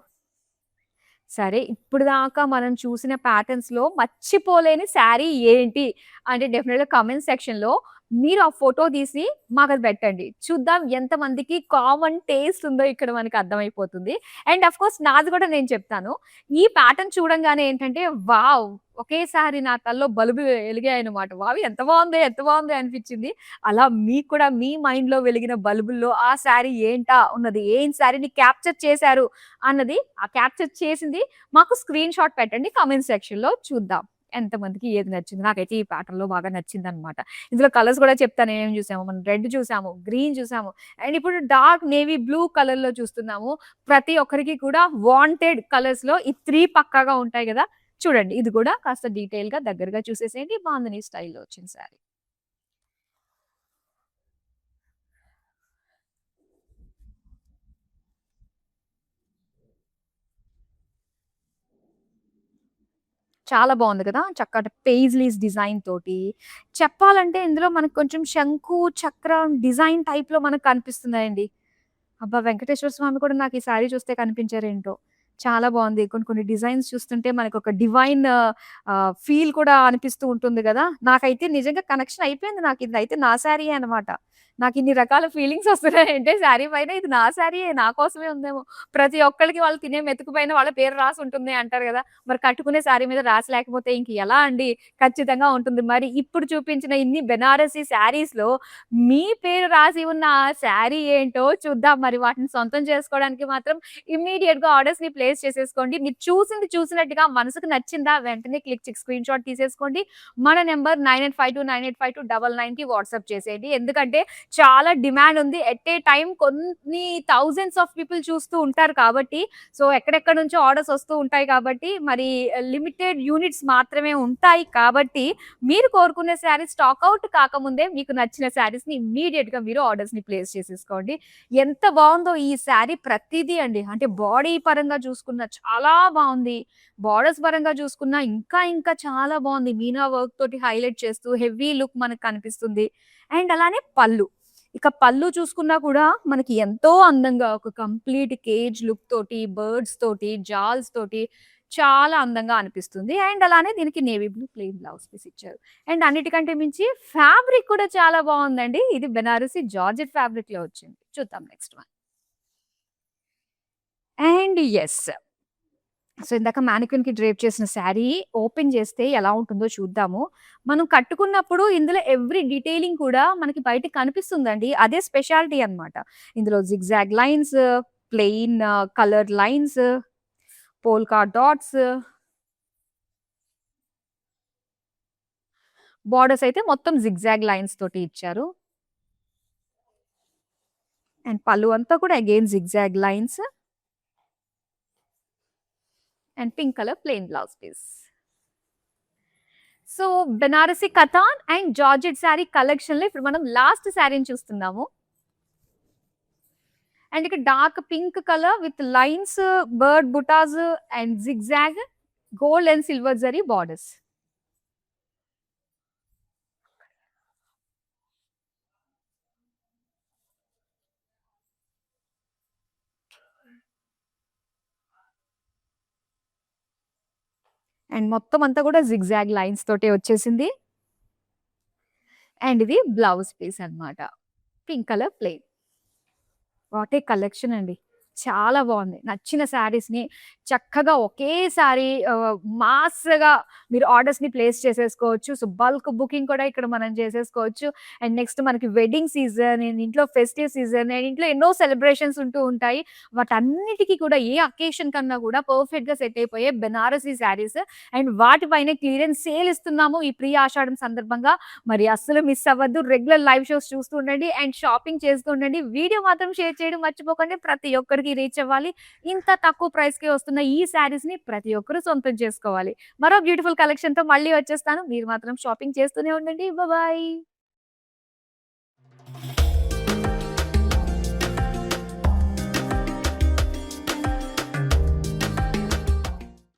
సరే. ఇప్పటిదాకా మనం చూసిన ప్యాటర్న్స్‌లో మర్చిపోలేని శారీ ఏంటి? అంటే డెఫినిట్‌గా కామెంట్ సెక్షన్‌లో మీరు ఆ ఫోటో తీసి మాకది పెట్టండి. చూద్దాం ఎంతమందికి కామన్ టేస్ట్ ఉందో ఇక్కడ మనకు అర్థమైపోతుంది. అండ్ ఆఫ్ కోర్స్ నాది కూడా నేను చెప్తాను. ఈ ప్యాటర్న్ చూడంగానే ఏంటంటే వావ్! ఒకేసారి నా తలలో బల్బులు ఎలిగాయన్నమాట. వావ్! ఎంత బావుందే! ఎంత బావుందే! అనిపించింది. అలా మీకు కూడా మీ మైండ్‌లో వెలిగిన బల్బుల్లో ఆ శారీ ఏంటా ఉన్నది? ఏం శారీని క్యాప్చర్ చేశారు అన్నది ఆ క్యాప్చర్ చేసింది మాకు స్క్రీన్ షాట్ పెట్టండి కామెంట్ సెక్షన్‌లో చూద్దాం. ఎంతమందికి ఏది నచ్చింది. నాకైతే ఈ ప్యాటర్న్‌లో బాగా నచ్చిందనమాట. ఇందులో కలర్స్ కూడా చెప్తాను ఏమేమి చూసామో. మనం రెడ్ చూసాము, గ్రీన్ చూసాము అండ్ ఇప్పుడు డార్క్ నేవీ బ్లూ కలర్‌లో చూస్తున్నాము. ప్రతి ఒక్కరికి కూడా వాంటెడ్ కలర్స్‌లో ఈ 3 పక్కాగా ఉంటాయి గదా! చూడండి ఇది కూడా కాస్త డీటెయిల్‌గా దగ్గరగా చూసేసేయండి. బాందిని స్టైల్‌లో వచ్చింది శారీ. చాలా బావుంది కదా! చక్కటి పెయిజ్‌లీస్ డిజైన్ తోటి. చెప్పాలంటే ఇందులో మనకు కొంచెం శంకు, చక్రం డిజైన్ టైప్‌లో మనకు కనిపిస్తున్నాయండి. అబ్బా! వెంకటేశ్వర స్వామి కూడా నాకు ఈ సారీ చూస్తే కనిపించారేంటో. చాలా బావుంది. కొన్ని కొన్ని డిజైన్స్ చూస్తుంటే మనకొక డివైన్ ఫీల్ కూడా అనిపిస్తూ ఉంటుంది గదా! నాకైతే నిజంగా కనెక్షన్ అయిపోయింది నాకు. ఇదైతే నా సారీయే అనమాట. నాకిన్ని రకాల ఫీలింగ్స్ వస్తున్నాయంటే సారీ పైన ఇది నా సారీయే. నా కోసమే ఉందేమో. ప్రతి ఒక్కళ్ళకి వాళ్ళు తినే మెతుకు పైన వాళ్ళ పేరు రాసి ఉంటుంది అంటారు గదా! మరి కట్టుకునే సారీ మీద రాసి లేకపోతే ఇంక ఎలా అండి? ఖచ్చితంగా ఉంటుంది. మరి ఇప్పుడు చూపించిన ఇన్ని బెనారసి శారీస్‌లో మీ పేరు రాసి ఉన్న ఆ శారీ ఏంటో చూద్దాం. మరి వాటిని సొంతం చేసుకోవడానికి మాత్రం ఇమ్మీడియేట్‌గా ఆర్డర్స్‌ని ప్లేస్ చేసేసుకోండి. మీరు చూసింది చూసినట్టుగా మనసుకు నచ్చిందా వెంటనే స్క్రీన్‌షాట్ తీసేసుకోండి. మన నంబర్ 9852985299కి వాట్సాప్ చేసేయండి. ఎందుకంటే చాలా డిమాండ్ ఉంది. ఎట్ ఏ టైమ్ కొన్ని థౌసండ్స్ ఆఫ్ పీపుల్ చూస్తూ ఉంటారు కాబట్టి సో, ఎక్కడెక్కడి నుంచో ఆర్డర్స్ వస్తూ ఉంటాయి కాబట్టి మరి లిమిటెడ్ యూనిట్స్ మాత్రమే ఉంటాయి కాబట్టి మీరు కోరుకునే శారీ స్టాక్ ఔట్ కాకముందే మీకు నచ్చిన శారీస్‌ని ఇమ్మీడియేట్‌గా మీరు ఆర్డర్స్‌ని ప్లేస్ చేసేసుకోండి. ఎంత బావుందో ఈ శారీ ప్రతీదీ అండి. అంటే బాడీ పరంగా చూసుకున్న చాలా బావుంది. బోర్డర్స్ పరంగా చూసుకున్న ఇంకా చాలా బావుంది. మీనా వర్క్ తోటి హైలైట్ చేస్తూ హెవీ లుక్ మనకు కనిపిస్తుంది. అండ్ అలానే పళ్ళు. ఇక పళ్ళు చూసుకున్నా కూడా మనకి ఎంతో అందంగా ఒక కంప్లీట్ కేజ్ లుక్ తోటి, బర్డ్స్ తోటి, జాల్స్ తోటి చాలా అందంగా అనిపిస్తుంది. అండ్ అలానే దీనికి navy blue plain blouse piece ఇచ్చారు. అండ్ అన్నిటికంటే మించి ఫ్యాబ్రిక్ కూడా చాలా బావుందండి. ఇది బెనారసి జార్జెట్ ఫ్యాబ్రిక్‌లో వచ్చింది. చూద్దాం next one. And yes. So, ఇందాక మానిక్విన్‌కి డ్రేప్ చేసిన శారీ ఓపెన్ చేస్తే ఎలా ఉంటుందో చూద్దాము. మనం కట్టుకున్నప్పుడు ఇందులో ఎవ్రి డీటెయిలింగ్ కూడా మనకి బయటకి కనిపిస్తుందండి. అదే స్పెషాలిటీ అన్నమాట. ఇందులో zigzag lines, plain colour lines, polka dots, borders అయితే మొత్తం జిగ్‌జాగ్ లైన్స్ తోటి ఇచ్చారు. అండ్ పళ్ళు అంతా కూడా again zigzag lines and pink colour plain blouse piece. So, Banarasi Katan and georgette sari కలెక్షన్‌లో ఇప్పుడు మనం లాస్ట్ శారీని చూస్తున్నాము. అండ్ ఇక్కడ dark pink colour with lines, bird butas and zigzag, gold and silver zari borders. And మొత్తం అంతా కూడా జిగ్‌జాగ్ లైన్స్ తోటే వచ్చేసింది. అండ్ ఇది బ్లౌజ్ పీస్ అన్నమాట. Pink colour plain. What a collection అండి. చాలా బావుంది. నచ్చిన శారీస్‌ని చక్కగా ఒకేసారి మాస్‌గా మీరు ఆర్డర్స్‌ని ప్లేస్ చేసేసుకోవచ్చు. సో, బల్క్ బుకింగ్ కూడా ఇక్కడ మనం చేసేసుకోవచ్చు. అండ్ నెక్స్ట్ మనకి వెడ్డింగ్ సీజన్ అండ్ ఇంట్లో ఫెస్టివ్ సీజన్ అండ్ ఇంట్లో ఎన్నో సెలబ్రేషన్స్ ఉంటూ ఉంటాయి. వాటన్నిటికి కూడా ఏ అకేషన్ కన్నా కూడా పర్ఫెక్ట్‌గా సెట్ అయిపోయే బెనారసీ శారీస్ అండ్ వాటిపైనే క్లియరెన్స్ సేల్ ఇస్తున్నాము ఈ ప్రీ ఆషాఢం సందర్భంగా. మరి అస్సలు మిస్ అవ్వద్దు. రెగ్యులర్ లైవ్ షోస్ చూస్తూ ఉండండి అండ్ షాపింగ్ చేస్తూ ఉండండి. వీడియో మాత్రం షేర్ చేయడం మర్చిపోకండి. ప్రతి ఒక్కరికి రీచ్ అవ్వాలి. ఇంత తక్కువ ప్రైస్‌కే వస్తున్న ఈ శారీస్‌ని ప్రతి ఒక్కరు సొంతం చేసుకోవాలి. మరో బ్యూటిఫుల్ కలెక్షన్‌తో మళ్ళీ వచ్చేస్తాను. మీరు మాత్రం షాపింగ్ చేస్తూనే ఉండండి. బాయ్.